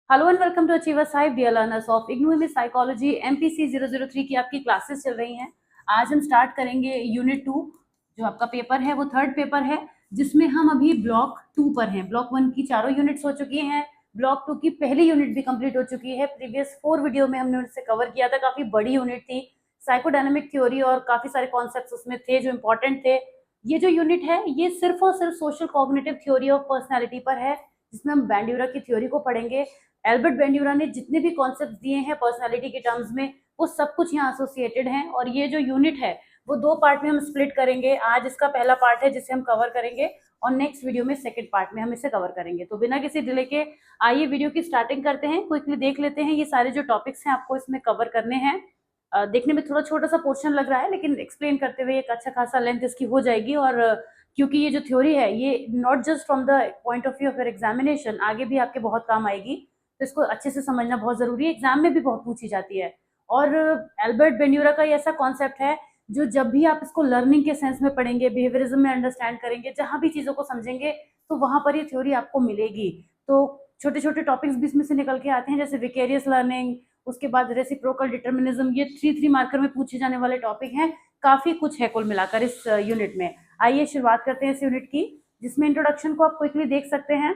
Hello and welcome to achievers hive dear learners of IGNOU में psychology MPC 003 की आपकी classes चल रही हैं। आज हम स्टार्ट करेंगे यूनिट 2। जो आपका पेपर है वो थर्ड पेपर है, जिसमें हम अभी ब्लॉक 2 पर हैं। ब्लॉक 1 की चारों यूनिट्स हो चुकी हैं, ब्लॉक 2 की पहली यूनिट भी कंप्लीट हो चुकी है। प्रीवियस 4 वीडियो में हमने उनसे कवर किया था, काफी बड़ी यूनिट थी। साइकोडायनेमिक थ्योरी और काफी सारे कॉन्सेप्ट उसमें थे जो इंपॉर्टेंट थे। ये जो यूनिट है ये सिर्फ और सिर्फ social cognitive theory of personality पर है, जिसमें हम बैंड्यूरा की थ्योरी को पढ़ेंगे। एल्बर्ट बेंड्यूरा ने जितने भी कॉन्सेप्ट दिए हैं पर्सनालिटी के टर्म्स में, वो सब कुछ यहाँ एसोसिएटेड हैं। और ये जो यूनिट है वो 2 पार्ट में हम स्प्लिट करेंगे। आज इसका पहला पार्ट है जिसे हम कवर करेंगे, और नेक्स्ट वीडियो में सेकंड पार्ट में हम इसे कवर करेंगे। तो बिना किसी डिले के आइए वीडियो की स्टार्टिंग करते हैं। क्विकली देख लेते हैं ये सारे जो टॉपिक्स हैं आपको इसमें कवर करने हैं। देखने में थोड़ा छोटा सा पोर्शन लग रहा है, लेकिन एक्सप्लेन करते हुए एक अच्छा खासा लेंथ इसकी हो जाएगी। और क्योंकि ये जो थ्योरी है ये not just from the point of view of your examination, आगे भी आपके बहुत काम आएगी, तो इसको अच्छे से समझना बहुत जरूरी है। एग्जाम में भी बहुत पूछी जाती है। और एल्बर्ट बेंड्यूरा का ये ऐसा कॉन्सेप्ट है जो जब भी आप इसको लर्निंग के सेंस में पढ़ेंगे, बिहेवियरिज्म में अंडरस्टैंड करेंगे, जहां भी चीजों को समझेंगे, तो वहां पर ये थ्योरी आपको मिलेगी। तो छोटे छोटे टॉपिक्स भी इसमें से निकल के आते हैं, जैसे विकेरियस लर्निंग, उसके बाद रेसिप्रोकल डिटर्मिनिज्म। ये 3 मार्कर में पूछे जाने वाले टॉपिक हैं। काफी कुछ है कुल मिलाकर इस यूनिट में। आइए शुरुआत करते हैं इस यूनिट की, जिसमें इंट्रोडक्शन को आप क्विकली देख सकते हैं।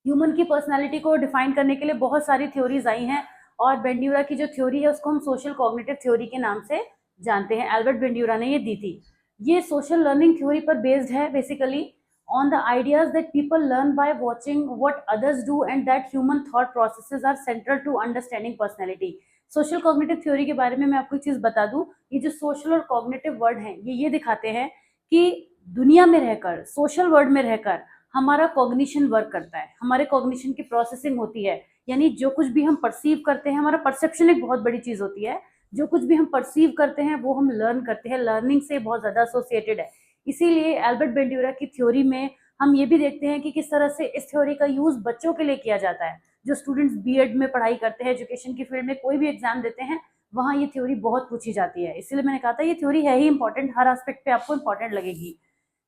ह्यूमन की पर्सनालिटी को डिफाइन करने के लिए बहुत सारी थ्योरीज आई हैं, और बेंड्यूरा की जो थ्योरी है उसको हम सोशल कॉग्निटिव थ्योरी के नाम से जानते हैं। एल्बर्ट बेंड्यूरा ने ये दी थी। ये सोशल लर्निंग थ्योरी पर बेस्ड है, basically on the ideas that people learn by watching what others do and that human thought processes are central to understanding personality. Social cognitive theory के बारे में मैं आपको एक चीज बता दूं, ये जो सोशल और कॉग्निटिव वर्ड हैं ये दिखाते हैं कि दुनिया में रहकर, सोशल वर्ल्ड में रहकर हमारा कॉग्निशन वर्क करता है, हमारे कॉग्निशन की प्रोसेसिंग होती है। यानी जो कुछ भी हम परसीव करते हैं, हमारा परसेप्शन एक बहुत बड़ी चीज होती है। जो कुछ भी हम परसीव करते हैं वो हम लर्न करते हैं, लर्निंग से बहुत ज्यादा एसोसिएटेड है। इसीलिए एल्बर्ट बेंड्यूरा की थ्योरी में हम ये भी देखते हैं कि किस तरह से इस थ्योरी का यूज बच्चों के लिए किया जाता है। जो स्टूडेंट्स बीएड में पढ़ाई करते हैं, एजुकेशन की फील्ड में कोई भी एग्जाम देते हैं, वहां ये थ्योरी बहुत पूछी जाती है। इसलिए मैंने कहा था ये थ्योरी है ही इंपॉर्टेंट, हर एस्पेक्ट पे आपको इंपॉर्टेंट लगेगी।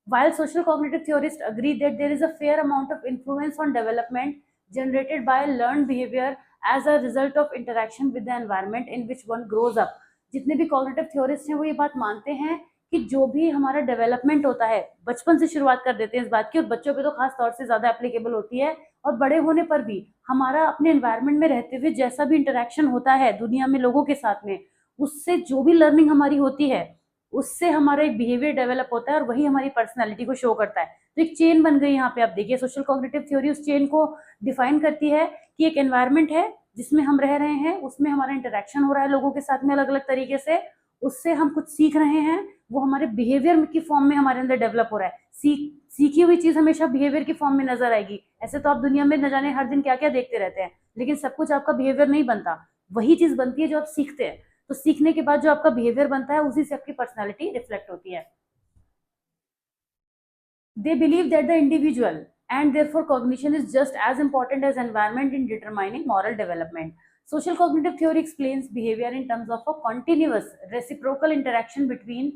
While social cognitive theorists agree that there is a fair amount of influence on development generated by learned behavior as a result of interaction with the environment in which one grows up, जितने भी cognitive theorist हैं वो ये बात मानते हैं कि जो भी हमारा डेवलपमेंट होता है, बचपन से शुरुआत कर देते हैं इस बात की, और बच्चों पे तो खास तौर से ज्यादा एप्लीकेबल होती है, और बड़े होने पर भी हमारा अपने एनवायरनमेंट में रहते हुए जैसा भी इंटरेक्शन होता है दुनिया में लोगों के साथ में, उससे जो भी लर्निंग हमारी होती है उससे हमारा एक बिहेवियर डेवलप होता है, और वही हमारी पर्सनालिटी को शो करता है। तो एक चेन बन गई यहाँ पे। आप देखिए सोशल कॉग्निटिव थ्योरी उस चेन को डिफाइन करती है कि एक एनवायरनमेंट है जिसमें हम रह रहे हैं, उसमें हमारा इंटरेक्शन हो रहा है लोगों के साथ में अलग अलग तरीके से, उससे हम कुछ सीख रहे हैं, वो हमारे बिहेवियर की फॉर्म में हमारे अंदर डेवलप हो रहा है। सीखी हुई चीज हमेशा बिहेवियर की फॉर्म में नजर आएगी। ऐसे तो आप दुनिया में न जाने हर दिन क्या क्या देखते रहते हैं, लेकिन सब कुछ आपका बिहेवियर नहीं बनता, वही चीज बनती है जो आप सीखते हैं। तो सीखने के बाद जो आपका बिहेवियर बनता है उसी से आपकी पर्सनालिटी रिफ्लेक्ट होती है। They believe that the individual and therefore cognition is just as important as environment in determining moral development. Social cognitive theory explains behavior in terms of a continuous reciprocal interaction between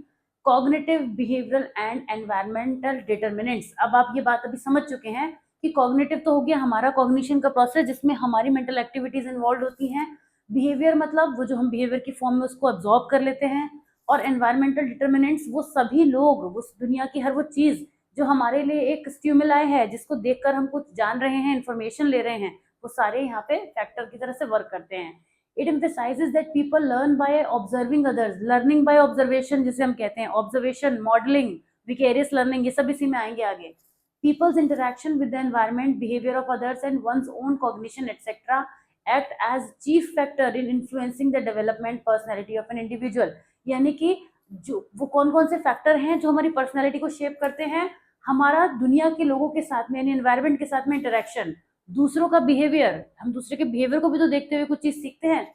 cognitive, behavioral and environmental determinants. अब आप ये बात अभी समझ चुके हैं कि cognitive तो हो गया हमारा कॉग्निशन का प्रोसेस, जिसमें हमारी मेंटल एक्टिविटीज इन्वॉल्व होती हैं। बिहेवियर मतलब वो जो हम बिहेवियर की फॉर्म में उसको अब्जॉर्ब कर लेते हैं। और एनवायरमेंटल डिटर्मिनेंट्स वो सभी लोग, उस दुनिया की हर वो चीज जो हमारे लिए एक स्टिमुलाई है, जिसको देखकर हम कुछ जान रहे हैं, इंफॉर्मेशन ले रहे हैं, वो सारे यहाँ पे फैक्टर की तरह से वर्क करते हैं। It emphasises that people learn by observing others, learning by observation जिसे हम कहते हैं, ऑब्जर्वेशन, मॉडलिंग, विकेरियस लर्निंग, ये सब इसी में आएंगे आगे। People's interaction with the environment, behavior of others and one's own cognition etc. act as chief factor in influencing the development personality of an individual। यानी कि जो वो कौन कौन से फैक्टर हैं जो हमारी पर्सनैलिटी को शेप करते हैं। हमारा दुनिया के लोगों के साथ में यानी एनवायरमेंट के साथ में इंटरेक्शन, दूसरों का बिहेवियर, हम दूसरे के बिहेवियर को भी तो देखते हुए कुछ चीज सीखते हैं,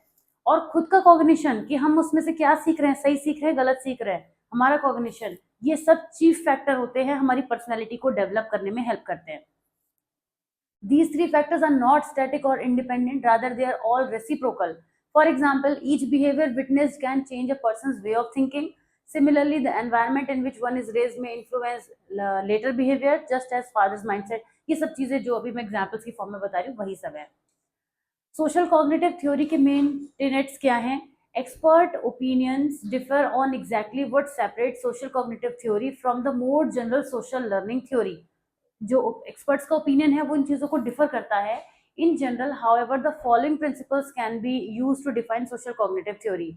और खुद का कॉग्निशन कि हम उसमें से क्या सीख रहे हैं, सही सीख रहे हैं, गलत सीख रहे हैं, हमारा कॉग्निशन, ये सब चीफ फैक्टर होते हैं, हमारी पर्सनैलिटी को डेवलप करने में हेल्प करते हैं। These three factors are not static or independent, rather they are all reciprocal. For example, each behavior witnessed can change a person's way of thinking. Similarly, the environment in which one is raised may influence later behavior, just as father's mindset. ये सब चीजें जो अभी मैं examples की form में बता रही हूँ वही सब है। सोशल कॉग्निटिव थ्योरी के मेन टेनेट्स क्या हैं? Expert opinions differ on exactly what separate social cognitive theory from the more general social learning theory. जो एक्सपर्ट्स का ओपिनियन है वो इन चीजों को डिफर करता है। In general however the following principles can be used to define social cognitive theory.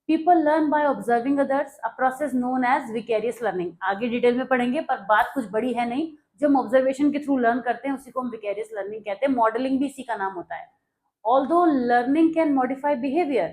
People learn by observing others, a process known as vicarious learning. आगे डिटेल में पढ़ेंगे पर बात कुछ बड़ी है नहीं, जो हम ऑब्जर्वेशन के थ्रू लर्न करते हैं उसी को हम विकेरियस लर्निंग कहते हैं। मॉडलिंग भी इसी का नाम होता है। Although learning can modify behavior,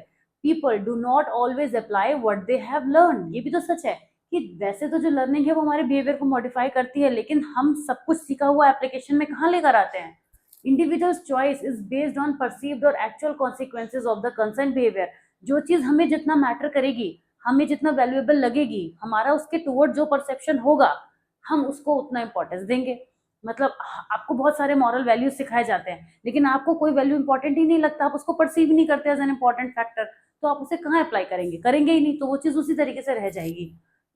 people do not always apply what they have learned। ये भी तो सच है कि वैसे तो जो लर्निंग है वो हमारे बिहेवियर को मॉडिफाई करती है, लेकिन हम सब कुछ सीखा हुआ एप्लीकेशन में कहाँ लेकर आते हैं? Individuals choice is based on perceived और actual consequences of the concern behaviour. जो चीज हमें जितना मैटर करेगी, हमें जितना वैल्यूएबल लगेगी, हमारा उसके टुवर्ड जो परसेप्शन होगा, हम उसको उतना इंपॉर्टेंस देंगे। मतलब आपको बहुत सारे मॉरल वैल्यूज सिखाए जाते हैं, लेकिन आपको कोई वैल्यू इंपॉर्टेंट ही नहीं लगता, आप उसको परसीव ही नहीं करते एज एन इंपॉर्टेंट फैक्टर, तो आप उसे कहाँ अप्लाई करेंगे? करेंगे ही नहीं, तो वो चीज उसी तरीके से रह जाएगी।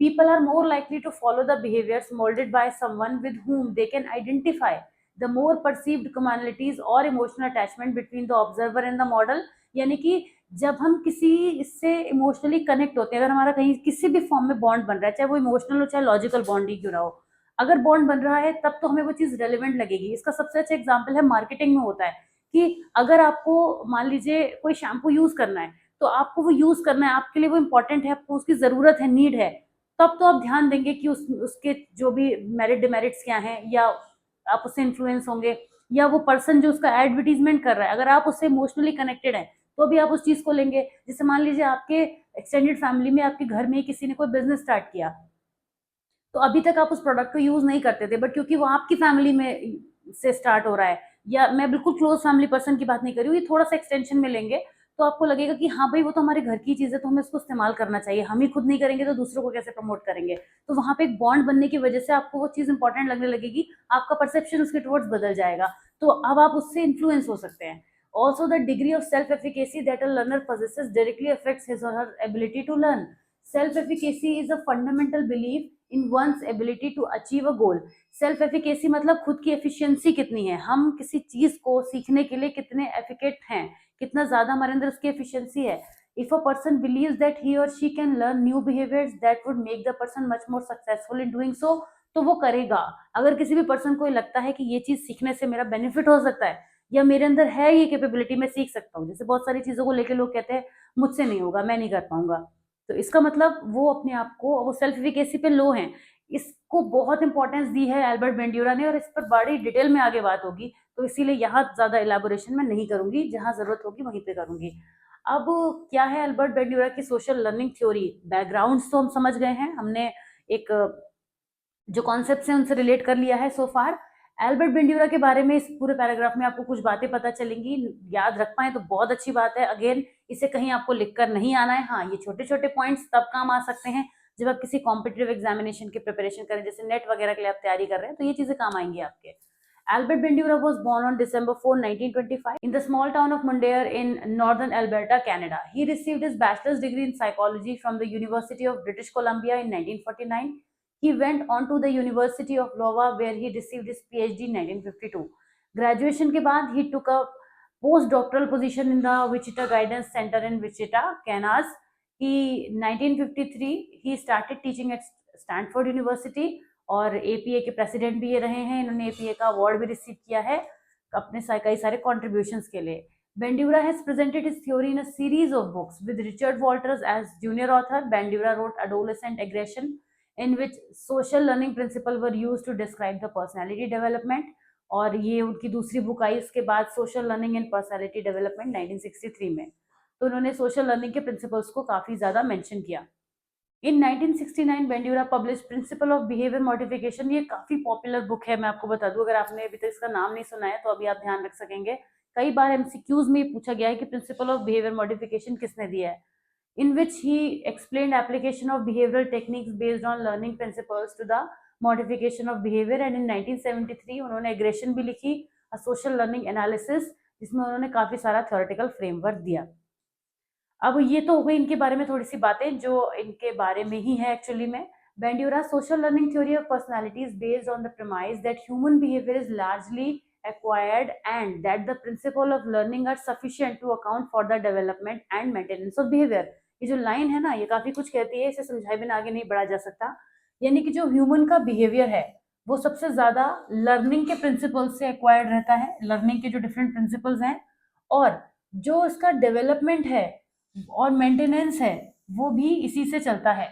People are more likely to follow the behaviours moulded by someone with whom they can identify the more perceived commonalities or emotional attachment between the observer and the model। यानी कि जब हम किसी इससे इमोशनली कनेक्ट होते हैं, अगर हमारा कहीं किसी भी फॉर्म में बॉन्ड बन रहा है, चाहे वो इमोशनल हो चाहे लॉजिकल बॉन्ड ही क्यों ना हो, अगर बॉन्ड बन रहा है तब तो हमें वो चीज रेलिवेंट लगेगी। इसका सबसे अच्छा एग्जाम्पल है मार्केटिंग में होता है कि अगर आपको मान लीजिए कोई शैम्पू यूज करना है, तो आपको वो यूज करना है, आपके लिए वो इंपॉर्टेंट है, आपको उसकी जरूरत है, नीड है, तब तो आप ध्यान देंगे कि उसके जो भी मेरिट डिमेरिट्स क्या हैं, या आप उससे इन्फ्लुएंस होंगे, या वो पर्सन जो उसका एडवर्टीजमेंट कर रहा है, अगर आप उससे इमोशनली कनेक्टेड है तो भी आप उस चीज को लेंगे। जैसे मान लीजिए आपके एक्सटेंडेड फैमिली में, आपके घर में किसी ने कोई बिजनेस स्टार्ट किया, तो अभी तक आप उस प्रोडक्ट को यूज नहीं करते थे, बट क्योंकि वो आपकी फैमिली में से स्टार्ट हो रहा है, या मैं बिल्कुल क्लोज फैमिली पर्सन की बात नहीं कर रही हूँ, ये थोड़ा सा एक्सटेंशन में लेंगे, तो आपको लगेगा कि हाँ भाई वो तो हमारे घर की चीज है, तो हमें उसको इस्तेमाल करना चाहिए, हम ही खुद नहीं करेंगे तो दूसरों को कैसे प्रमोट करेंगे? तो वहां पे एक बॉन्ड बनने की वजह से आपको वो चीज इंपॉर्टेंट लगने लगेगी, आपका परसेप्शन उसके टुवर्ड्स बदल जाएगा, तो अब आप उससे इन्फ्लुएंस हो सकते हैं। Also the degree of self efficacy that a learner possesses directly affects his or her ability to learn। Self efficacy is a fundamental belief in one's ability to achieve a goal. Self efficacy मतलब खुद की efficiency कितनी है, हम किसी चीज को सीखने के लिए कितने एफिकेट हैं, कितना ज्यादा हमारे अंदर उसकी एफिशिएंसी है। If a person believes that he और she can learn new behaviours that would make the person much more successful in doing so, तो वो करेगा। अगर किसी भी पर्सन को लगता है कि ये चीज सीखने से मेरा बेनिफिट हो सकता है, या मेरे अंदर है ये कैपेबिलिटी, मैं सीख सकता हूँ, जैसे बहुत सारी चीजों को लेकर लोग कहते हैं मुझसे नहीं होगा, मैं नहीं कर पाऊंगा, तो इसका मतलब वो अपने आप को, वो सेल्फ एफिकेसी पे लो हैं। इसको बहुत इंपॉर्टेंस दी है एल्बर्ट बेंड्यूरा ने, और इस पर बड़ी डिटेल में आगे बात होगी, तो इसीलिए यहाँ ज्यादा इलेबोरेशन में नहीं करूंगी, जहां जरूरत होगी वहीं पे करूंगी। अब क्या है एल्बर्ट बेंड्यूरा की सोशल लर्निंग थ्योरी? बैकग्राउंड्स तो हम समझ गए हैं, हमने एक जो कॉन्सेप्ट है उनसे रिलेट कर लिया है सो फार। एल्बर्ट बेंड्यूरा के बारे में इस पूरे पैराग्राफ में आपको कुछ बातें पता चलेंगी, याद रख पाए तो बहुत अच्छी बात है। अगेन इसे कहीं आपको लिखकर नहीं आना है, हाँ ये छोटे छोटे पॉइंट्स तब काम आ सकते हैं जब आप किसी कॉम्पिटेटिव एग्जामिनेशन की प्रिपरेशन करें, जैसे नेट वगैरह के लिए आप तैयारी कर रहे हैं, तो ये चीजें काम आएंगी आपके। Albert Bandura was born on December 4, 1925 in the small town of Mundare in northern Alberta, Canada. He received his bachelor's degree in psychology from the University of British Columbia in 1949। He went on to the University of Iowa where he received his PhD in 1952। Graduation के बाद he took a postdoctoral position in the Wichita Guidance Center in Wichita, Kansas। He 1953 he started teaching at Stanford University, और APA के president भी ये रहे हैं, इन्होंने APA का अवार्ड भी रिसीव किया है अपने कई सारे कॉन्ट्रीब्यूशंस के लिए। Bandura has presented his theory in a series of books with Richard Walters as junior author। Bandura wrote Adolescent Aggression, in which social learning principles were used to describe the personality development, और ये उनकी दूसरी book आई इसके बाद, social learning and personality development 1963 में। तो उन्होंने social learning के प्रिंसिपल्स को काफी ज्यादा मेंशन किया। In 1969 Bandura publish principle of behaviour modification. ये काफी पॉपुलर बुक है, मैं आपको बता दूं, अगर आपने अभी तक इसका नाम नहीं सुना है तो अभी आप ध्यान रख सकेंगे। कई बार एमसीक्यूज में पूछा गया है कि प्रिंसिपल ऑफ बिहेवियर मॉडिफिकेशन किसने दिया है। In which he explained application of behavioural techniques based on learning principles to the modification of behaviour. And in 1973 उन्होंने एग्रेशन भी लिखी, अ सोशल लर्निंग एनालिसिस, जिसमें उन्होंने काफी सारा थ्योरेटिकल फ्रेमवर्क दिया। अब ये तो हो गई इनके बारे में थोड़ी सी बातें जो इनके बारे में ही है एक्चुअली में। Bandura social learning theory of personality is based on the premise that human behavior is largely acquired and that the principle of learning are sufficient to account for the development and maintenance of behavior। ये जो line है ना, ये काफी कुछ कहती है, इसे समझाए बिना आगे नहीं बढ़ा जा सकता। यानी कि जो ह्यूमन का बिहेवियर है वो सबसे ज्यादा लर्निंग के प्रिंसिपल से एक्वायर्ड रहता है, लर्निंग के जो डिफरेंट प्रिंसिपल्स हैं, और जो इसका डेवलपमेंट है और मेंटेनेंस है वो भी इसी से चलता है,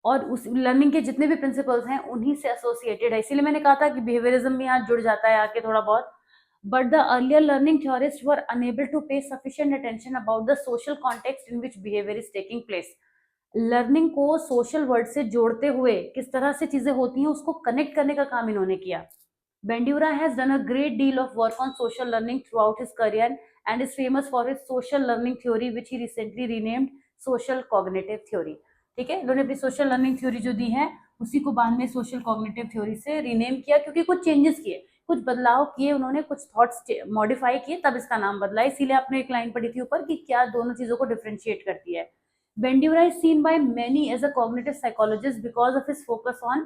और उस लर्निंग के जितने भी प्रिंसिपल्स हैं उन्हीं से एसोसिएटेड है। इसीलिए मैंने कहा था कि बिहेवियरिज्म भी यहाँ जुड़ जाता है आके थोड़ा बहुत। But the earlier learning theorist were unable to pay sufficient attention about the social context in which behaviour is taking place. Learning को सोशल वर्ड से जोड़ते हुए किस तरह से चीजें होती हैं उसको कनेक्ट करने का काम इन्होंने किया। Bandura has done a great deal of work on social learning throughout his career and is famous for his social learning theory which he recently renamed social cognitive theory। ठीक है, इन्होंने अपनी सोशल लर्निंग थ्योरी जो दी है उसी को बाद में सोशल कॉग्निटिव थ्योरी से रीनेम किया, क्योंकि कुछ चेंजेस किए, कुछ बदलाव किए उन्होंने, कुछ थॉट्स मॉडिफाई किए, तब इसका नाम बदला। इसीलिए आपने एक लाइन पढ़ी थी ऊपर कि क्या दोनों चीजों को डिफरेंशिएट करती है। Bandura is seen by many as a cognitive psychologist because of his focus on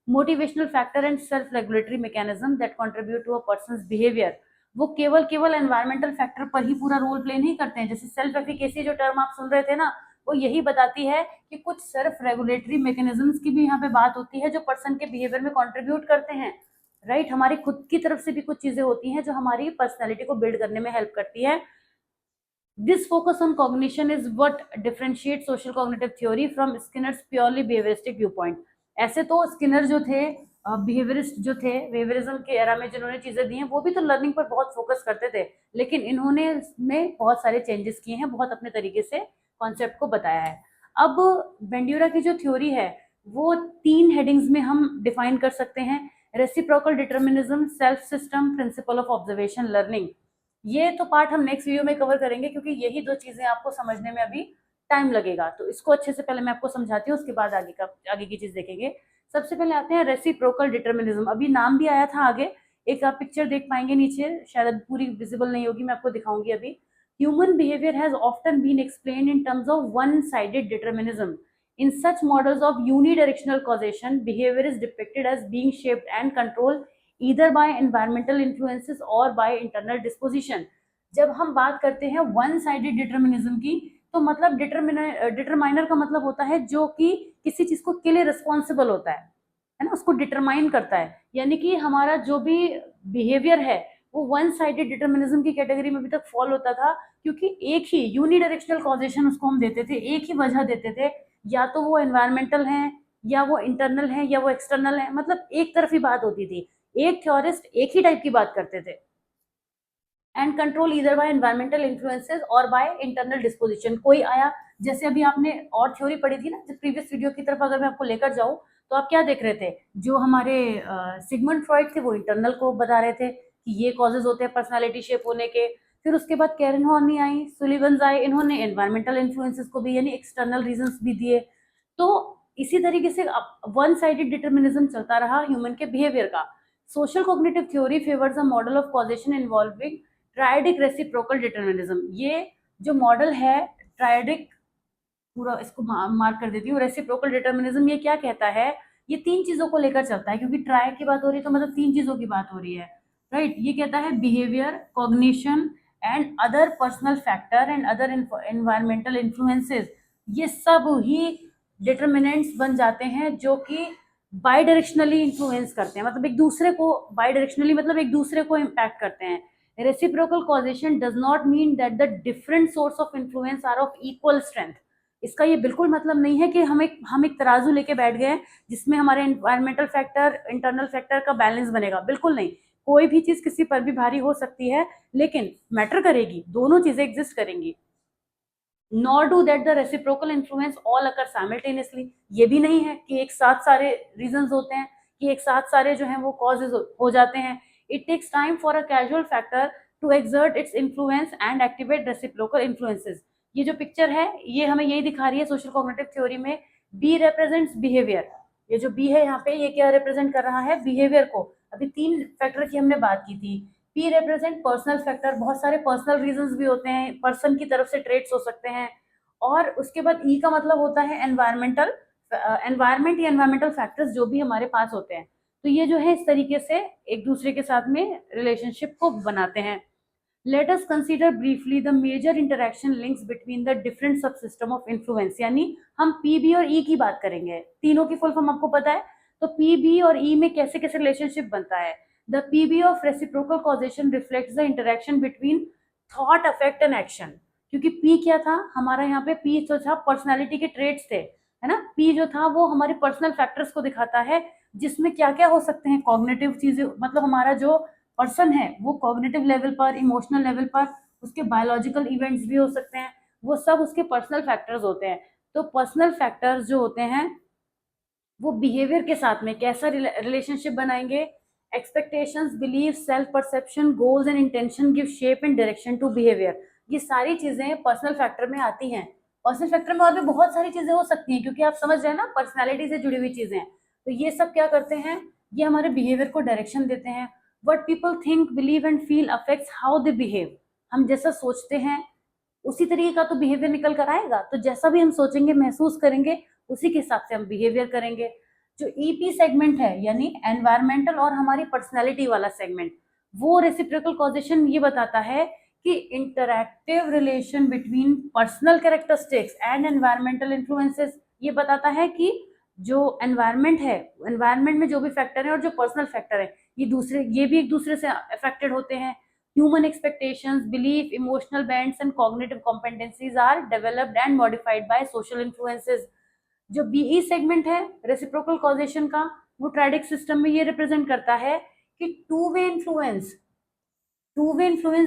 motivational factor and self-regulatory mechanism that contribute to a person's behavior। वो केवल एनवायरमेंटल फैक्टर पर ही पूरा रोल प्ले नहीं करते हैं। जैसे सेल्फ एफिकेसी जो term आप सुन रहे थे ना, वो यही बताती है कि कुछ सेल्फ रेगुलेटरी मैकेनिज्म्स की भी यहाँ पे बात होती है जो पर्सन के बिहेवियर में कंट्रीब्यूट करते हैं। राइट, हमारी खुद की तरफ से भी कुछ चीजें होती हैं जो हमारी पर्सनैलिटी को बिल्ड करने में हेल्प करती है। This focus on cognition is what differentiates social cognitive theory from Skinner's purely behavioristic viewpoint। ऐसे तो स्किनर जो थे, बिहेवियरिस्ट जो थे, बिहेवियरिज्म के एरा में जिन्होंने चीजें दी हैं वो भी तो लर्निंग पर बहुत फोकस करते थे, लेकिन इन्होंने इसमें बहुत सारे चेंजेस किए हैं, बहुत अपने तरीके से कॉन्सेप्ट को बताया है। अब बेंड्यूरा की जो थ्योरी है वो 3 हेडिंग्स में हम डिफाइन कर सकते हैं। Reciprocal determinism, self system, principle of observation learning. ये तो पार्ट हम नेक्स्ट वीडियो में कवर करेंगे क्योंकि यही 2 चीजें आपको समझने में अभी टाइम लगेगा, तो इसको अच्छे से पहले मैं आपको समझाती हूँ, उसके बाद आगे की चीज देखेंगे। सबसे पहले आते हैं रेसिप्रोकल डिटर्मिनिज्म। अभी नाम भी आया था आगे, एक आप पिक्चर देख पाएंगे नीचे, शायद पूरी विजिबल नहीं होगी, मैं आपको दिखाऊंगी अभी। Human behaviour has often been explained in terms of one sided determinism. In such models of unidirectional causation, behavior is depicted as being shaped and controlled either by environmental influences or by internal disposition। जब हम बात करते हैं one sided determinism की, तो मतलब determiner का मतलब होता है जो कि किसी चीज को के लिए रिस्पॉन्सिबल होता है ना, उसको डिटरमाइन करता है। यानी कि हमारा जो भी बिहेवियर है वो वन साइडेड डिटर्मिनिज्म की कैटेगरी में अभी तक फॉल होता था, क्योंकि एक ही यूनिडायरेक्शनल कॉजेशन उसको हम देते थे, एक ही वजह देते थे, या तो वो एनवायरमेंटल है या वो इंटरनल है या वो एक्सटर्नल है, मतलब एक तरफी बात होती थी, एक थ्योरिस्ट एक ही टाइप की बात करते थे। And control either by environmental influences और बाय इंटरनल डिस्पोजिशन। कोई आया, जैसे अभी आपने और थ्योरी पढ़ी थी ना, जो प्रीवियस वीडियो की तरफ अगर मैं आपको लेकर जाऊं तो आप क्या देख रहे थे, जो हमारे सिगमंड फ्रॉइड थे वो इंटरनल को बता रहे थे कि ये कॉजेज होते हैं पर्सनालिटी शेप होने के। फिर उसके बाद कैरन हॉर्नी आई, सुलिवन्स आए, इन्होंने एनवायरमेंटल इन्फ्लुएंसेस को भी यानी एक्सटर्नल रीजंस भी दिए। तो इसी तरीके से वन साइडेड डिटर्मिनिज्म चलता रहा ह्यूमन के बिहेवियर का। Social cognitive theory favours a model of causation involving triadic reciprocal determinism. ये जो मॉडल है ट्रायडिक, पूरा इसको मार्क कर देती हूँ, रेसिप्रोकल डिटर्मिनिज्म ये क्या कहता है, ये 3 चीजों को लेकर चलता है, क्योंकि ट्राई की बात हो रही है तो मतलब 3 चीजों की बात हो रही है। राइट, ये कहता है behaviour, cognition and other personal factor and other environmental influences, ये सब ही डिटर्मिनेंट्स बन जाते हैं जो कि बाई डायरेक्शनली इन्फ्लुएंस करते हैं, मतलब एक दूसरे को बाई डायरेक्शनली मतलब एक दूसरे को इम्पैक्ट करते हैं। Reciprocal causation does not mean that the different source of influence are of equal strength. इसका ये बिल्कुल मतलब नहीं है कि हम एक तराजू लेके बैठ गए जिसमें हमारे एनवायरमेंटल फैक्टर इंटरनल फैक्टर का बैलेंस बनेगा, बिल्कुल नहीं। कोई भी चीज किसी पर भी भारी हो सकती है, लेकिन मैटर करेगी, दोनों चीजें एग्जिस्ट करेंगी। Nor do that the reciprocal influence all occur simultaneously. ये भी नहीं है कि एक साथ सारे रीजंस होते हैं, कि एक साथ सारे जो हैं वो कॉजेज हो जाते हैं। It takes time for a casual factor to exert its influence and activate reciprocal influences. ये जो पिक्चर है ये हमें यही दिखा रही है सोशल कॉग्निटिव थ्योरी में। बी रिप्रेजेंट्स बिहेवियर, ये जो बी है यहाँ पे ये क्या रिप्रेजेंट कर रहा है, बिहेवियर को। अभी 3 फैक्टर की हमने बात की थी। पी रिप्रेजेंट पर्सनल फैक्टर, बहुत सारे पर्सनल रीजंस भी होते हैं, पर्सन की तरफ से ट्रेट्स हो सकते हैं। और उसके बाद ई का मतलब होता है एनवायरमेंट या एनवायरमेंटल फैक्टर्स जो भी हमारे पास होते हैं। तो ये जो है इस तरीके से एक दूसरे के साथ में रिलेशनशिप को बनाते हैं। Let us consider briefly the major interaction links between the different sub system of influence, यानी हम पी बी और ई की बात करेंगे। तीनों की फुल फॉर्म आपको पता है, तो पी बी और ई में कैसे कैसे रिलेशनशिप बनता है। The P B of reciprocal causation reflects the interaction between thought, affect and action. क्योंकि पी क्या था हमारा, यहाँ पे पी जो था पर्सनैलिटी के ट्रेट्स थे, है ना। पी जो था वो हमारे पर्सनल फैक्टर्स को दिखाता है, जिसमें क्या क्या हो सकते हैं, कॉग्निटिव चीजें, मतलब हमारा जो पर्सन है वो कॉग्निटिव लेवल पर, इमोशनल लेवल पर, उसके बायोलॉजिकल इवेंट्स भी हो सकते हैं, वो सब उसके पर्सनल फैक्टर्स होते हैं। तो पर्सनल फैक्टर्स जो होते हैं वो बिहेवियर के साथ में कैसा रिलेशनशिप बनाएंगे। Expectations, belief, self perception, goals and intention give shape and direction to behaviour. ये सारी चीजें पर्सनल फैक्टर में आती हैं। पर्सनल फैक्टर में और भी बहुत सारी चीजें हो सकती हैं, क्योंकि आप समझ रहे हैं ना, पर्सनैलिटी से जुड़ी हुई चीजें हैं। तो ये सब क्या करते हैं, ये हमारे बिहेवियर को डायरेक्शन देते हैं। What people think, believe and feel affects how they behave. हम जैसा सोचते हैं उसी तरीके का तो बिहेवियर निकल कर आएगा। तो जैसा भी हम सोचेंगे, महसूस करेंगे, उसी के हिसाब से हम बिहेवियर करेंगे। जो ईपी सेगमेंट है, यानी एनवायरमेंटल और हमारी पर्सनैलिटी वाला सेगमेंट, वो रेसिप्रोकल कॉजेशन ये बताता है कि interactive relation between personal characteristics and environmental influences. ये बताता है कि जो एनवायरमेंट है, एनवायरमेंट में जो भी फैक्टर है और जो पर्सनल फैक्टर है, ये भी एक दूसरे से अफेक्टेड होते हैं। Human expectations, belief, emotional bands and cognitive competencies are developed and modified by social influences. जो बीई सेगमेंट है रेसिप्रोकल कॉजेशन का, वो ट्राइडिक सिस्टम में ये रिप्रेजेंट करता है कि two way influence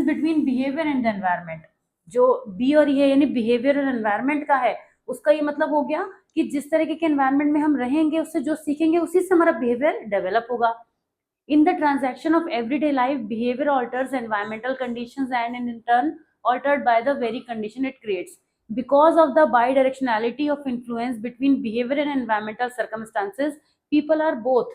between behaviour and the environment. जो बी और ये यानी बिहेवियर और एनवायरमेंट का है, उसका ये मतलब हो गया कि जिस तरीके के एनवायरमेंट में हम रहेंगे, उससे जो सीखेंगे उसी से हमारा बिहेवियर डेवलप होगा। In the transaction of everyday life, behavior alters environmental conditions and in turn altered by the very condition it creates. Because of the bidirectionality of influence between behavior and environmental circumstances, people are both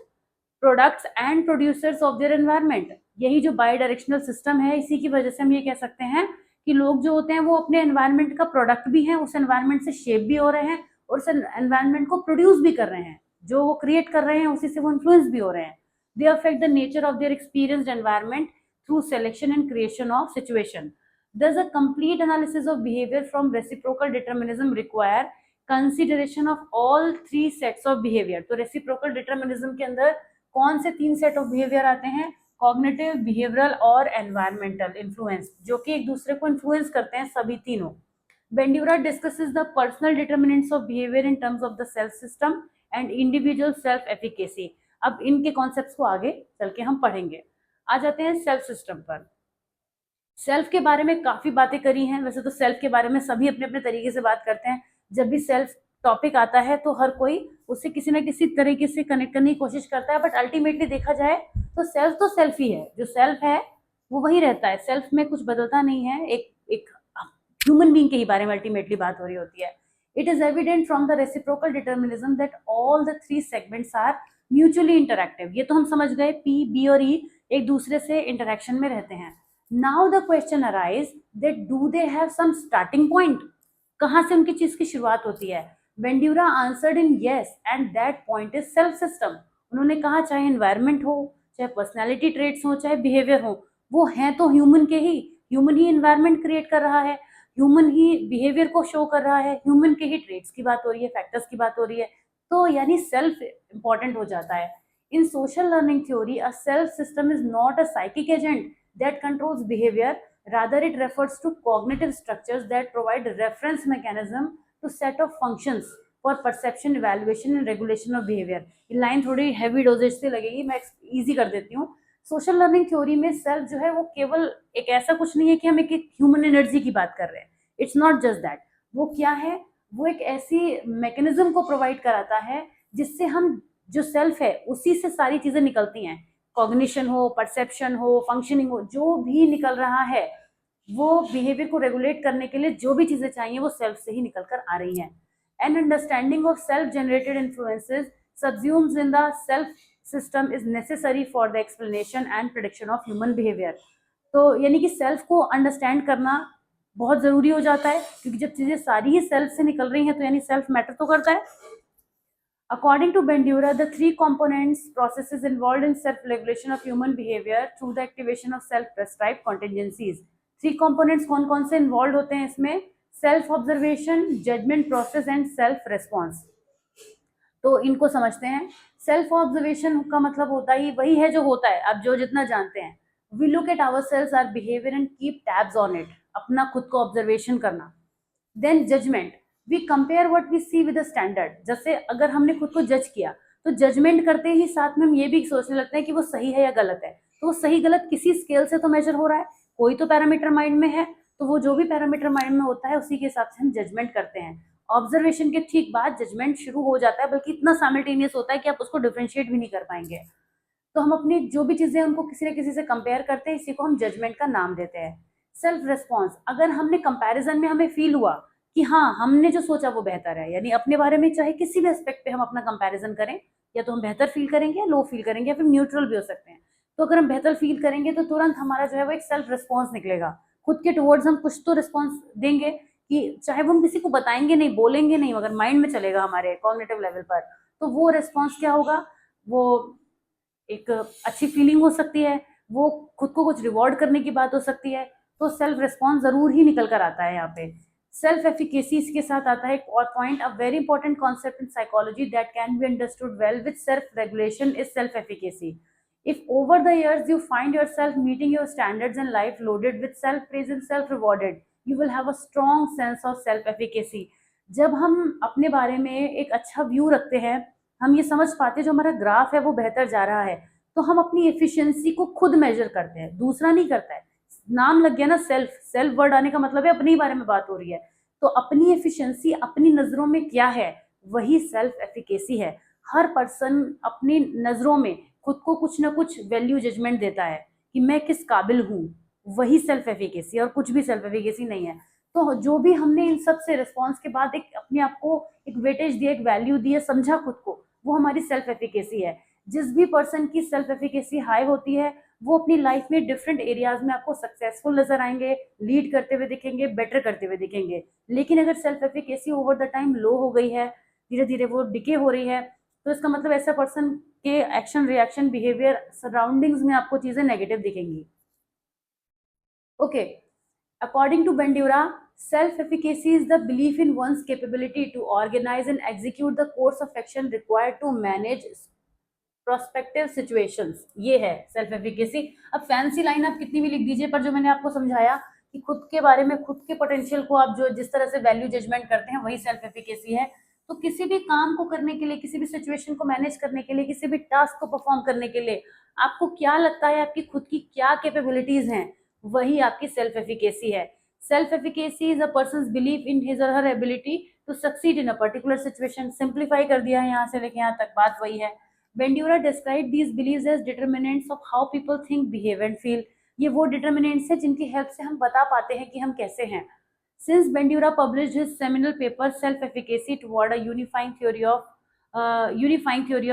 products and producers of their environment. यही जो बाइडायरेक्शनल system है, इसी की वजह से हम ये कह सकते हैं कि लोग जो होते हैं वो अपने एनवायरनमेंट का प्रोडक्ट भी हैं, उस एनवायरनमेंट से शेप भी हो रहे हैं और उस एनवायरनमेंट को प्रोड्यूस भी कर रहे हैं। जो वो क्रिएट कर रहे हैं उसी से वो इन्फ्लुएंस भी हो रहे हैं। They affect the nature of their experienced environment through selection and creation of situation. Thus, a complete analysis of behavior from reciprocal determinism require consideration of all three sets of behavior. तो reciprocal determinism के अंदर कौन से तीन set of behaviour आते हैं, cognitive, behavioural और environmental influence, जो कि एक दूसरे को इन्फ्लुएंस करते हैं सभी तीनों। Bandura discusses the personal determinants of behavior in terms of the self system and individual self efficacy. अब इनके कॉन्सेप्ट्स को आगे चल के हम पढ़ेंगे। आ जाते हैं सेल्फ सिस्टम पर। सेल्फ के बारे में काफी बातें करी हैं। वैसे तो सेल्फ के बारे में सभी अपने अपने तरीके से बात करते हैं। जब भी सेल्फ टॉपिक आता है तो हर कोई उससे किसी ना किसी तरीके से कनेक्ट करने की कोशिश करता है, बट अल्टीमेटली देखा जाए तो सेल्फ ही है। जो सेल्फ है वो वही रहता है, सेल्फ में कुछ बदलता नहीं है। एक ह्यूमन बीइंग के ही बारे में अल्टीमेटली बात हो रही होती है। It is evident from the reciprocal determinism that all the three segments are mutually interactive. ये तो हम समझ गए, पी, बी और ई एक दूसरे से इंटरेक्शन में रहते हैं। Now the question arise that do they have some starting point, कहाँ से उनकी चीज की शुरुआत होती है। Bandura answered in yes and that point is self system. उन्होंने कहा चाहे एनवायरमेंट हो, चाहे पर्सनैलिटी ट्रेट्स हो, चाहे बिहेवियर हो, वो हैं तो ह्यूमन के ही। ह्यूमन ही एनवायरमेंट क्रिएट कर रहा है, ह्यूमन ही बिहेवियर को शो कर रहा है, ह्यूमन के ही ट्रेट्स की बात हो रही है, फैक्टर्स की बात हो रही है। तो यानी सेल्फ इंपॉर्टेंट हो जाता है। In social learning theory, a self system is not a psychic agent that controls behaviour, rather it refers to cognitive structures that provide reference mechanism to set of functions for perception, evaluation and regulation of behavior. ये line थोड़ी heavy doses से लगेगी, मैं easy कर देती हूँ। Social learning theory में self जो है वो केवल एक ऐसा कुछ नहीं है कि हम एक ह्यूमन एनर्जी की बात कर रहे हैं। It's not just that. वो क्या है, वो एक ऐसी मैकेनिज्म को प्रोवाइड कराता है जिससे हम जो सेल्फ है उसी से सारी चीजें निकलती हैं। कॉग्निशन हो, परसेप्शन हो, फंक्शनिंग हो, जो भी निकल रहा है वो बिहेवियर को रेगुलेट करने के लिए जो भी चीजें चाहिए वो सेल्फ से ही निकल कर आ रही हैं। An understanding of self generated influences subsumes in the self system is necessary for the explanation and prediction of human behavior. तो यानी कि सेल्फ को अंडरस्टैंड करना बहुत जरूरी हो जाता है, क्योंकि जब चीजें सारी ही सेल्फ से निकल रही हैं तो यानी सेल्फ मैटर तो करता है। According to Bandura, the three components processes involved in self-regulation of human behavior through the activation of self-prescribed contingencies. Three components कौन कौन से involved होते हैं इसमें? Self observation, judgement process and self response. तो इनको समझते हैं. सेल्फ ऑब्जर्वेशन का मतलब होता ही वही है जो होता है, आप जो जितना जानते हैं. We look at our selves, our behaviour and keep tabs on it, अपना खुद को ऑब्जर्वेशन करना. Then judgement, we compare what we see with the standard. जैसे अगर हमने खुद को जज किया तो जजमेंट करते ही साथ में हम ये भी सोचने लगते हैं कि वो सही है या गलत है. तो वो सही गलत किसी स्केल से तो मेजर हो रहा है, कोई तो पैरामीटर माइंड में है, तो वो जो भी पैरामीटर माइंड में होता है उसी के हिसाब से हम जजमेंट करते हैं. ऑब्जर्वेशन के ठीक बाद जजमेंट शुरू हो जाता है, बल्कि इतना साइमल्टेनियस होता है कि आप उसको डिफरेंशिएट भी नहीं कर पाएंगे. तो हम अपनी जो भी चीजें उनको किसी न किसी से कंपेयर करते हैं, इसी को हम जजमेंट का नाम देते हैं. सेल्फ रेस्पॉन्स, अगर हमने कंपैरिजन में हमें फील हुआ कि हाँ हमने जो सोचा वो बेहतर है, यानी अपने बारे में चाहे किसी भी एस्पेक्ट पे हम अपना कंपैरिजन करें, या तो हम बेहतर फील करेंगे या लो फील करेंगे या फिर न्यूट्रल भी हो सकते हैं. तो अगर हम बेहतर फील करेंगे तो तुरंत हमारा जो है वो एक सेल्फ रिस्पॉन्स निकलेगा. खुद के टुवर्ड्स हम कुछ तो रिस्पॉन्स देंगे, कि चाहे वो हम किसी को बताएंगे नहीं, बोलेंगे नहीं, मगर माइंड में चलेगा हमारे कॉग्निटिव लेवल पर. तो वो रिस्पॉन्स क्या होगा? वो एक अच्छी फीलिंग हो सकती है, वो खुद को कुछ रिवॉर्ड करने की बात हो सकती है. तो सेल्फ रिस्पॉन्स जरूर ही निकल कर आता है यहाँ पे. सेल्फ एफिकेसी इसके साथ आता है. और point, a very important concept in psychology that can be understood well with self regulation is self efficacy. If over the years you find yourself meeting your standards in life loaded with self praise and self rewarded, you will have a strong sense of self efficacy. जब हम अपने बारे में एक अच्छा view रखते हैं, हम ये समझ पाते हैं जो हमारा ग्राफ है वो बेहतर जा रहा है, तो हम अपनी एफिशिएंसी को खुद मेजर करते हैं, दूसरा नहीं करता है. नाम लग गया ना सेल्फ, सेल्फ वर्ड आने का मतलब है अपने ही बारे में बात हो रही है. तो अपनी एफिशिएंसी अपनी नजरों में क्या है, वही सेल्फ एफिकेसी है. हर पर्सन अपनी नजरों में खुद को कुछ ना कुछ वैल्यू जजमेंट देता है कि मैं किस काबिल हूँ, वही सेल्फ एफिकेसी, और कुछ भी सेल्फ एफिकेसी नहीं है. तो जो भी हमने इन सब से रिस्पॉन्स के बाद एक अपने आप को एक वेटेज दिया, एक वैल्यू दिया, समझा खुद को, वो हमारी सेल्फ एफिकेसी है. जिस भी पर्सन की सेल्फ एफिकेसी हाई होती है, वो अपनी लाइफ में डिफरेंट एरियाज में आपको सक्सेसफुल नजर आएंगे, लीड करते हुए दिखेंगे, बेटर करते हुए दिखेंगे. लेकिन अगर self efficacy over the time low हो गई है, धीरे धीरे वो डिके हो रही है, तो इसका मतलब ऐसा पर्सन के एक्शन, रिएक्शन, बिहेवियर, सराउंडिंग्स में आपको चीजें नेगेटिव दिखेंगी. Okay, according to Bandura, self efficacy is the belief in one's capability to organize and execute the course of action required to manage prospective situations. ये है self efficacy. अब fancy line आप कितनी भी लिख दीजिए, पर जो मैंने आपको समझाया कि खुद के बारे में, खुद के पोटेंशियल को आप जो जिस तरह से वैल्यू जजमेंट करते हैं, वही सेल्फ एफिकेसी है. तो किसी भी काम को करने के लिए, किसी भी सिचुएशन को मैनेज करने के लिए, किसी भी टास्क को परफॉर्म करने के लिए आपको क्या लगता है, आपकी खुद की क्या कैपेबिलिटीज हैं, वही आपकी सेल्फ एफिकेसी है. Self efficacy is a person's believe in his or her ability to succeed in a particular situation. Simplify कर दिया है यहाँ से लेके यहाँ तक, बात वही है. Bandura described these beliefs as determinants of how people think, behave and feel. ये वो determinants हैं जिनकी हेल्प से हम बता पाते हैं कि हम कैसे हैं. Since Bandura published his seminal paper Self-Efficacy Toward a Unifying Theory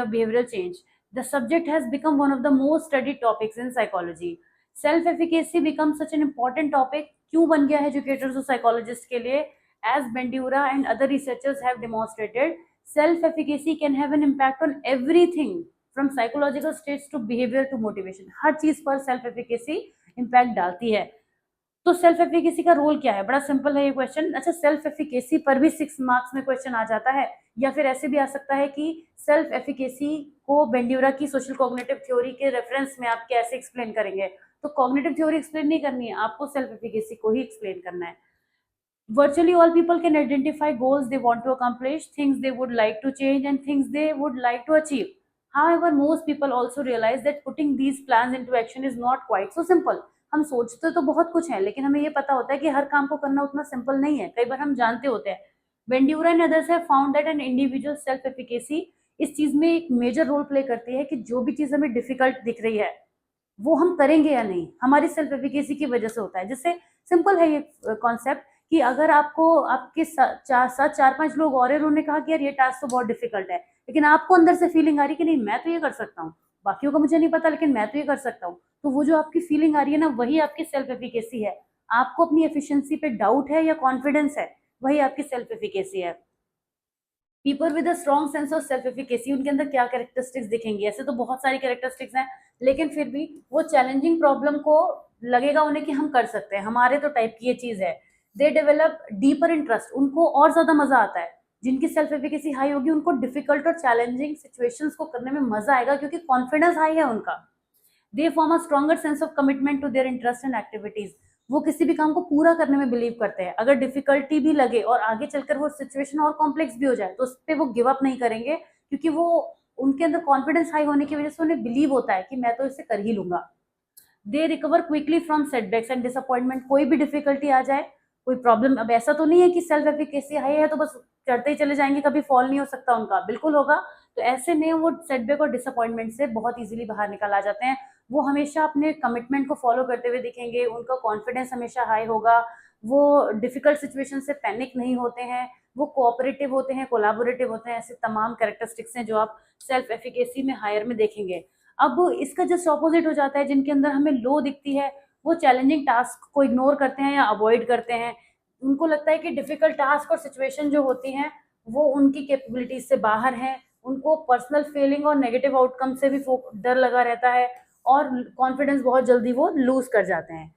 of Behavioral Change, the subject has become one of the most studied topics in psychology. Self-efficacy becomes such an important topic. क्यों बन गया है educators और psychologists के लिए? As Bandura and other researchers have demonstrated, self-efficacy can have an impact on everything from psychological states to behavior to motivation. हर चीज पर self-efficacy impact डालती है. तो सेल्फ एफिकेसी का रोल क्या है? बड़ा सिंपल है ये क्वेश्चन. अच्छा, सेल्फ एफिकेसी पर भी 6 मार्क्स में क्वेश्चन आ जाता है, या फिर ऐसे भी आ सकता है कि सेल्फ एफिकेसी को बेंड्यूरा की सोशल कॉग्निटिव थ्योरी के रेफरेंस में आप कैसे एक्सप्लेन करेंगे. तो कॉग्निटिव थ्योरी एक्सप्लेन नहीं करनी है आपको, सेल्फ एफिकेसी को ही एक्सप्लेन करना है. Virtually all people can identify goals they want to accomplish, things they would like to change, and things they would like to achieve. However, most people also realize that putting these plans into action is not quite so simple. हम सोचते तो बहुत कुछ है, लेकिन हमें ये पता होता है कि हर काम को करना उतना सिंपल नहीं है. कई बार हम जानते होते हैं. Bandura and others have found that an individual self-efficacy इस चीज में एक मेजर रोल प्ले करती है कि जो भी चीज हमें डिफिकल्ट दिख रही है वो हम करेंगे या नहीं, हमारी सेल्फ एफिकेसी की वजह से होता है. जिससे सिंपल है ये कॉन्सेप्ट कि अगर आपको आपके साथ 4-5 लोग और उन्होंने कहा कि यार ये टास्क तो बहुत डिफिकल्ट है, लेकिन आपको अंदर से फीलिंग आ रही है कि नहीं मैं तो ये कर सकता हूँ, बाकियों का मुझे नहीं पता लेकिन मैं तो ये कर सकता हूँ, तो वो जो आपकी फीलिंग आ रही है ना, वही आपकी सेल्फ एफिकेसी है. आपको अपनी एफिशिएंसी पे डाउट है या कॉन्फिडेंस है, वही आपकी सेल्फ एफिकेसी है. People with a strong sense of self efficacy, उनके अंदर क्या कैरेक्टरिस्टिक्स दिखेंगी? ऐसे तो बहुत सारी कैरेक्टरिस्टिक्स हैं, लेकिन फिर भी वो चैलेंजिंग प्रॉब्लम को लगेगा उन्हें कि हम कर सकते हैं, हमारे तो टाइप की ये चीज है। दे डेवलप डीपर इंटरेस्ट, उनको और ज्यादा मजा आता है। जिनकी सेल्फ एफिकेसी हाई होगी उनको डिफिकल्ट और चैलेंजिंग सिचुएशंस को करने में मजा आएगा, क्योंकि कॉन्फिडेंस हाई है उनका। They form a stronger sense of commitment to their interest and activities, वो किसी भी काम को पूरा करने में बिलीव करते हैं। अगर डिफिकल्टी भी लगे और आगे चलकर वो सिचुएशन और कॉम्प्लेक्स भी हो जाए तो उस पर वो गिव अप नहीं करेंगे, क्योंकि वो उनके अंदर कॉन्फिडेंस हाई होने की वजह से उन्हें बिलीव होता है कि मैं तो इसे कर ही लूंगा। They recover quickly from setbacks and disappointment, कोई भी डिफिकल्टी आ जाए, कोई प्रॉब्लम, अब ऐसा तो नहीं है कि सेल्फ एफिकेसी हाई है तो बस चढ़ते ही चले जाएंगे, कभी फॉल नहीं हो सकता उनका, बिल्कुल होगा। तो ऐसे में वो सेटबैक और डिसअपॉइंटमेंट से बहुत इजीली बाहर निकल आ जाते हैं। वो हमेशा अपने कमिटमेंट को फॉलो करते हुए दिखेंगे, उनका कॉन्फिडेंस हमेशा हाई होगा, वो डिफिकल्ट सिचुएशन से पैनिक नहीं होते हैं, वो कोऑपरेटिव होते हैं, कोलैबोरेटिव होते हैं। ऐसे तमाम कैरेक्टरिस्टिक्स हैं जो आप सेल्फ एफिकेसी में हायर में देखेंगे। अब इसका जस्ट ऑपोजिट हो जाता है, जिनके अंदर हमें लो दिखती है, वो चैलेंजिंग टास्क को इग्नोर करते हैं या अवॉइड करते हैं। उनको लगता है कि डिफिकल्ट टास्क और सिचुएशन जो होती हैं वो उनकी कैपेबिलिटीज से बाहर है। उनको पर्सनल फेलिंग और नेगेटिव आउटकम से भी डर लगा रहता है, और कॉन्फिडेंस बहुत जल्दी वो लूज कर जाते हैं।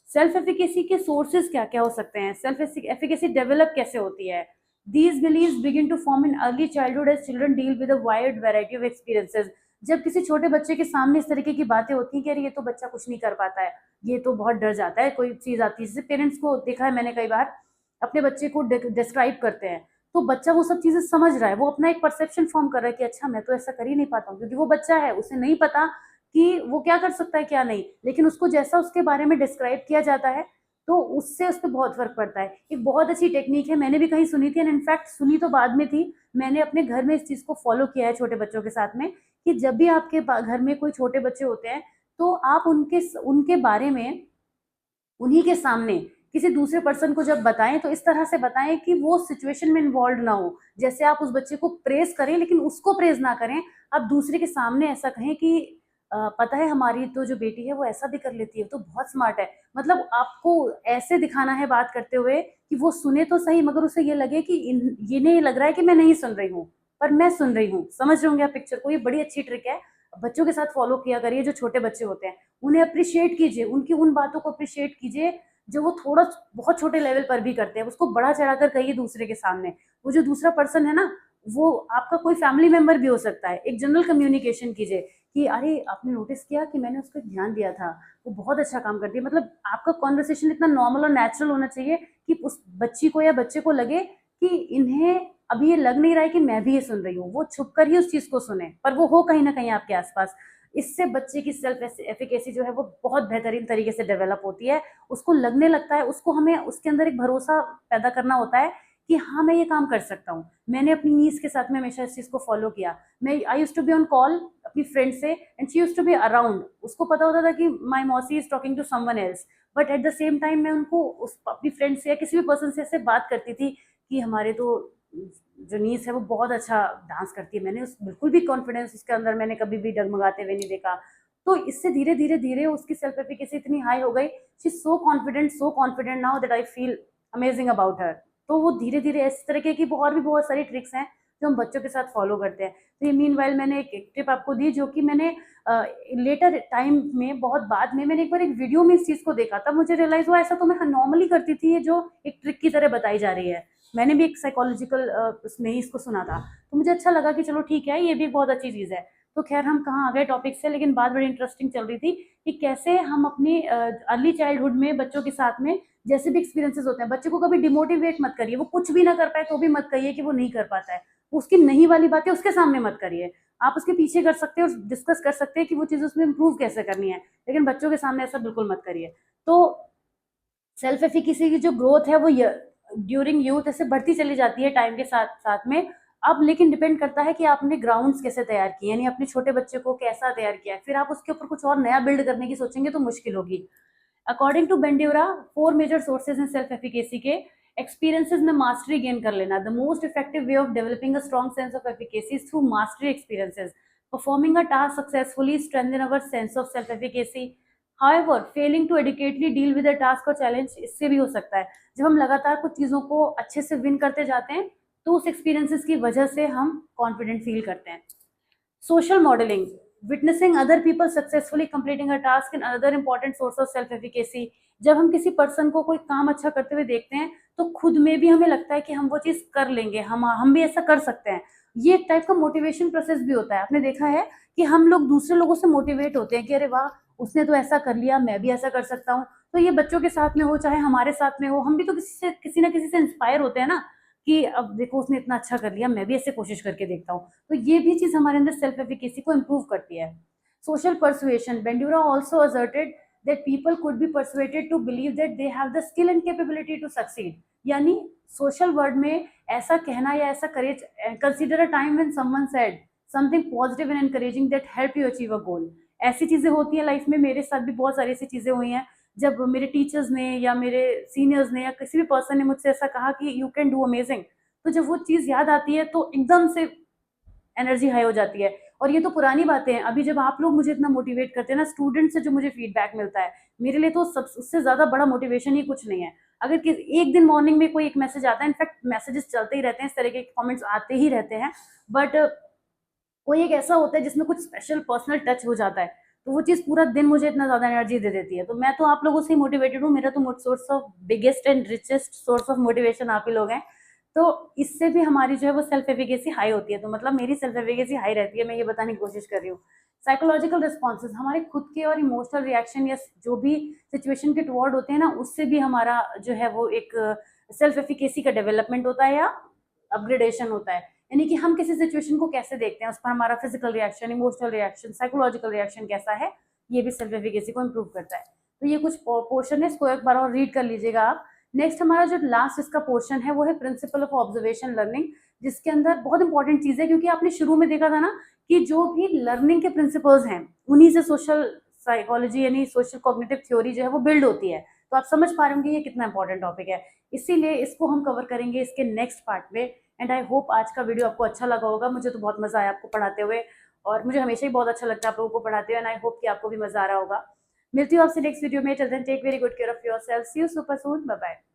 सेल्फ एफिकेसी के सोर्सेज क्या क्या हो सकते हैं? सेल्फ एफिकेसी डेवलप कैसे होती है? These beliefs begin to form in early childhood as children deal with a wide variety of experiences. जब किसी छोटे बच्चे के सामने इस तरीके की बातें होती हैं कि अरे ये तो बच्चा कुछ नहीं कर पाता है, ये तो बहुत डर जाता है, कोई चीज आती है, जैसे पेरेंट्स को देखा है मैंने कई बार, अपने बच्चे को डिस्क्राइब करते हैं तो बच्चा वो सब चीजें समझ रहा है, वो अपना एक परसेप्शन फॉर्म कर रहा है कि अच्छा मैं तो ऐसा कर ही नहीं पाता हूँ, क्योंकि वो बच्चा है, उसे नहीं पता कि वो क्या कर सकता है क्या नहीं, लेकिन उसको जैसा उसके बारे में डिस्क्राइब किया जाता है तो उससे उस पर बहुत फर्क पड़ता है। एक बहुत अच्छी टेक्निक है, मैंने भी कहीं सुनी थी, एंड इनफैक्ट सुनी तो बाद में थी, मैंने अपने घर में इस चीज को फॉलो किया है छोटे बच्चों के साथ में, कि जब भी आपके घर में कोई छोटे बच्चे होते हैं तो आप उनके उनके बारे में उन्हीं के सामने किसी दूसरे पर्सन को जब बताएं तो इस तरह से बताएं कि वो सिचुएशन में इन्वॉल्व ना हो। जैसे आप उस बच्चे को प्रेज करें लेकिन उसको प्रेज ना करें, आप दूसरे के सामने ऐसा कहें कि पता है हमारी तो जो बेटी है वो ऐसा भी कर लेती है, तो बहुत स्मार्ट है। मतलब आपको ऐसे दिखाना है बात करते हुए कि वो सुने तो सही, मगर उसे ये लगे कि ये नहीं लग रहा है कि मैं नहीं सुन रही हूँ, पर मैं सुन रही हूँ। समझ रहे होंगे आप पिक्चर को, ये बड़ी अच्छी ट्रिक है, बच्चों के साथ फॉलो किया करिए। जो छोटे बच्चे होते हैं उन्हें अप्रिशिएट कीजिए, उनकी उन बातों को अप्रिशिएट कीजिए जो वो थोड़ा बहुत छोटे लेवल पर भी करते हैं, उसको बड़ा चढ़ाकर कहिए दूसरे के सामने। वो जो दूसरा पर्सन है ना, वो आपका कोई फैमिली मेंबर भी हो सकता है। एक जनरल कम्युनिकेशन कीजिए कि अरे आपने नोटिस किया कि मैंने उसको ध्यान दिया था, वो बहुत अच्छा काम करती है। मतलब आपका कॉन्वर्सेशन इतना नॉर्मल और नेचुरल होना चाहिए कि उस बच्ची को या बच्चे को लगे कि इन्हें अभी ये लग नहीं रहा है कि मैं भी ये सुन रही हूँ, वो छुप कर ही उस चीज को सुने, पर वो हो कहीं ना कहीं आपके आसपास। इससे बच्चे की सेल्फ एफिकेसी जो है वो बहुत बेहतरीन तरीके से डेवलप होती है। उसको लगने लगता है, उसको हमें उसके अंदर एक भरोसा पैदा करना होता है कि हाँ मैं ये काम कर सकता हूँ। मैंने अपनी नीस के साथ में हमेशा इस चीज को फॉलो किया। मैं I used to be on call अपनी फ्रेंड से and she used to be around, उसको पता होता था कि my mausi is talking to someone else, but at the same time मैं उनको उस अपनी फ्रेंड से या किसी भी पर्सन से ऐसे बात करती थी कि हमारे तो जो नीस है वो बहुत अच्छा डांस करती है। मैंने उस बिल्कुल भी कॉन्फिडेंस उसके अंदर मैंने कभी भी डगमगाते हुए नहीं देखा। तो इससे धीरे धीरे धीरे उसकी सेल्फ एफिकेसी इतनी हाई हो गई, she so confident now that I feel amazing about her. तो वो धीरे धीरे इस तरीके की और भी बहुत सारी ट्रिक्स हैं जो हम बच्चों के साथ फॉलो करते हैं। तो ये मीन वाइल मैंने एक टिप आपको दी जो कि मैंने लेटर टाइम में बहुत बाद में मैंने एक बार एक वीडियो में इस चीज को देखा, तब मुझे रियलाइज हुआ ऐसा तो मैं नॉर्मली करती थी, ये जो एक ट्रिक की तरह बताई जा रही है। मैंने भी एक साइकोलॉजिकल उसमें ही इसको सुना था, तो मुझे अच्छा लगा कि चलो ठीक है ये भी एक बहुत अच्छी चीज है। तो खैर हम कहाँ आ गए टॉपिक से, लेकिन बात बड़ी इंटरेस्टिंग चल रही थी कि कैसे हम अपनी अर्ली चाइल्डहुड में बच्चों के साथ में जैसे भी एक्सपीरियंसेस होते हैं, बच्चे को कभी डिमोटिवेट मत करिए। वो कुछ भी ना कर पाए तो भी मत कहिए कि वो नहीं कर पाता है, उसकी नहीं वाली बातें उसके सामने मत करिए। आप उसके पीछे कर सकते हैं और डिस्कस कर सकते हैं कि वो चीज उसमें इंप्रूव कैसे करनी है, लेकिन बच्चों के सामने ऐसा बिल्कुल मत करिए। तो सेल्फ एफिकेसी की जो ग्रोथ है वो ड्यूरिंग यूथ ऐसे बढ़ती चली जाती है टाइम के साथ साथ में। अब लेकिन डिपेंड करता है कि आपने ग्राउंड्स कैसे तैयार किए, यानी अपने छोटे बच्चे को कैसा तैयार किया है। फिर आप उसके ऊपर कुछ और नया बिल्ड करने की सोचेंगे तो मुश्किल होगी। अकॉर्डिंग टू बेंड्यूरा, 4 मेजर सोर्सेज हैं सेल्फ एफिकेसी के। एक्सपीरियंसेस में मास्टरी गेन कर लेना, the most effective way of developing a strong sense of efficacy is through mastery experiences. Performing a task successfully strengthen our sense of self efficacy. However, failing to adequately deal with a task or challenge, इससे भी हो सकता है। जब हम लगातार कुछ चीजों को अच्छे से विन करते जाते हैं तो उस एक्सपीरियंसेस की वजह से हम कॉन्फिडेंट फील करते हैं। Social modelling, witnessing other people successfully completing a task in another important source of self efficacy. जब हम किसी पर्सन को कोई काम अच्छा करते हुए देखते हैं तो खुद में भी हमें लगता है कि हम वो चीज कर लेंगे, हम भी ऐसा कर सकते हैं। ये एक टाइप का मोटिवेशन प्रोसेस भी होता है। आपने देखा है कि हम लोग दूसरे लोगों से मोटिवेट होते हैं कि अरे वाह, उसने तो ऐसा कर लिया, मैं भी ऐसा कर सकता हूँ। तो ये बच्चों के साथ में हो चाहे हमारे साथ में हो, हम भी तो किसी ना किसी से इंस्पायर होते हैं ना, कि अब देखो उसने इतना अच्छा कर लिया, मैं भी ऐसे कोशिश करके देखता हूँ। तो ये भी चीज हमारे अंदर सेल्फ एफिकेसी को इम्प्रूव करती है। Social persuasion, Bandura also asserted that people could be persuaded to believe that they have the skill and capability to succeed. यानी सोशल वर्ड में ऐसा कहना या ऐसा courage, consider a time when someone said something positive and encouraging that help you achieve a goal. ऐसी चीजें होती हैं लाइफ में, मेरे साथ भी बहुत सारी ऐसी चीजें हुई हैं जब मेरे टीचर्स ने या मेरे सीनियर्स ने या किसी भी पर्सन ने मुझसे ऐसा कहा कि यू कैन डू अमेजिंग, तो जब वो चीज याद आती है तो एकदम से एनर्जी हाई हो जाती है। और ये तो पुरानी बातें हैं, अभी जब आप लोग मुझे इतना मोटिवेट करते हैं ना, स्टूडेंट से जो मुझे फीडबैक मिलता है, मेरे लिए तो सब उससे ज्यादा बड़ा मोटिवेशन ही कुछ नहीं है। अगर एक दिन मॉर्निंग में कोई एक मैसेज आता है, इनफैक्ट मैसेजेस चलते ही रहते हैं, इस तरह के कमेंट्स आते ही रहते हैं, बट कोई एक ऐसा होता है जिसमें कुछ स्पेशल पर्सनल टच हो जाता है, तो वो चीज पूरा दिन मुझे इतना ज्यादा एनर्जी दे देती है। तो मैं तो आप लोगों से ही मोटिवेटेड हूँ, मेरा तो source of biggest and richest source of motivation आप ही लोग हैं। तो इससे भी हमारी जो है वो सेल्फ एफिकेसी हाई होती है। तो मतलब मेरी सेल्फ एफिकेसी हाई रहती है, मैं ये बताने की कोशिश कर रही हूँ। साइकोलॉजिकल रिस्पॉन्सेज, हमारे खुद के और इमोशनल रिएक्शन या जो भी सिचुएशन के टुवर्ड होते हैं ना, उससे भी हमारा जो है वो एक सेल्फ एफिकेसी का डेवलपमेंट होता है या अपग्रेडेशन होता है। यानी कि हम किसी सिचुएशन को कैसे देखते हैं, उस पर हमारा physical reaction, emotional reaction, psychological reaction कैसा है, ये भी सेल्फ एफिकेसी को इम्प्रूव करता है। तो ये कुछ पोर्शन है, इसको एक बार और रीड कर लीजिएगा आप। नेक्स्ट हमारा जो लास्ट इसका पोर्शन है वो है प्रिंसिपल ऑफ ऑब्जर्वेशन लर्निंग, जिसके अंदर बहुत इंपॉर्टेंट चीज है, क्योंकि आपने शुरू में देखा था ना कि जो भी लर्निंग के प्रिंसिपल्स हैं उन्हीं से सोशल साइकोलॉजी यानी सोशल कॉग्निटिव थ्योरी जो है वो बिल्ड होती है। तो आप समझ पा रहे होंगे ये कितना इंपॉर्टेंट टॉपिक है। इसीलिए इसको हम कवर करेंगे इसके नेक्स्ट पार्ट में। एंड आई होप आज का वीडियो आपको अच्छा लगा होगा। मुझे तो बहुत मजा आया आपको पढ़ाते हुए, और मुझे हमेशा ही बहुत अच्छा लगता है आप लोगों को पढ़ाते हुए, एंड आई होप कि आपको भी मजा आ रहा होगा। मिलती हूँ आपसे नेक्स्ट वीडियो में। Till then take very good care of yourself. See you super soon. Bye bye.